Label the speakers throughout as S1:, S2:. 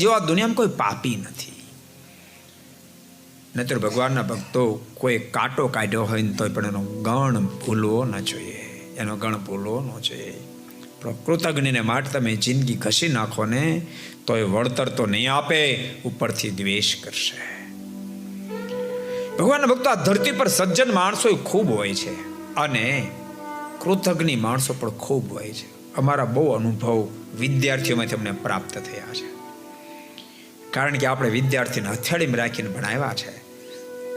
S1: જો આ દુનિયામાં કોઈ પાપી નથી. નહીતર ભગવાનના ભક્તો કોઈ કાંટો કાઢ્યો હોય ને તોય પણ એનો ગણ ભૂલવો ન જોઈએ, એનો ગણ ભૂલવો ન જોઈએ. કૃતજ્ઞને માટે તમે જિંદગી ઘસી નાખો ને તો એ વળતર તો નહીં આપે, ઉપરથી દ્વેષ કરશે. ભગવાનના ભક્તો આ ધરતી પર સજ્જન માણસો ખૂબ હોય છે અને કૃતજ્ઞ માણસો પણ ખૂબ હોય છે. અમારા બહુ અનુભવ વિદ્યાર્થીઓમાંથી અમને પ્રાપ્ત થયા છે. કારણ કે આપણે વિદ્યાર્થીને હથેળીમાં રાખીને ભણાવ્યા છે,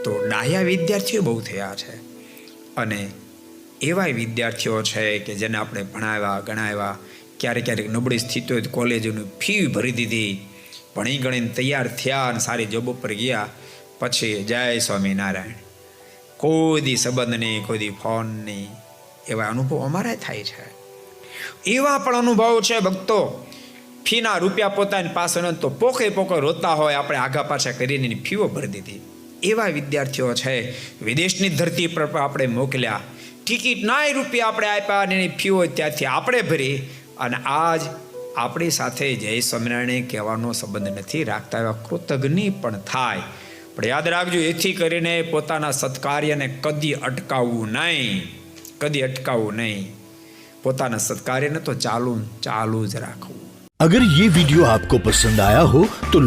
S1: તો ડાહ્યા વિદ્યાર્થીઓ બહુ થયા છે. અને એવા વિદ્યાર્થીઓ છે કે જેને આપણે ભણાવ્યા ગણાવ્યા, ક્યારેક ક્યારેક નબળી સ્થિતિ હોય તો કોલેજની ફી ભરી દીધી, ભણી ગણીને તૈયાર થયા અને સારી જોબ ઉપર ગયા, પછી જય સ્વામિનારાયણ, કોઈ દી સંબંધ નહીં, કોઈ દી ફોન નહીં. એવા અનુભવ અમારા થાય છે. એવા પણ અનુભવ છે ભક્તો, ફીના રૂપિયા પોતાની પાસે ન તો પોકે રોતા હોય, આપણે આગા પાછા કરીને એની ફીઓ ભરી દીધી. એવા વિદ્યાર્થીઓ છે, વિદેશની ધરતી પર આપણે મોકલ્યા, ટિકિટ નાય રૂપિયા આપણે આપ્યા અને એની ફીઓ ત્યાંથી આપણે ભરી, અને આજ આપણી સાથે જય સ્વામિનારાયણ કહેવાનો સંબંધ નથી રાખતા. એવા કૃતજ્ઞ પણ થાય. પણ યાદ રાખજો, એથી કરીને પોતાના સત્કાર્યને કદી અટકાવવું નહીં, કદી અટકાવવું નહીં. પોતાના સત્કાર્યને તો ચાલુ જ રાખવું.
S2: अगर ये वीडियो आपको पसंद आया हो तो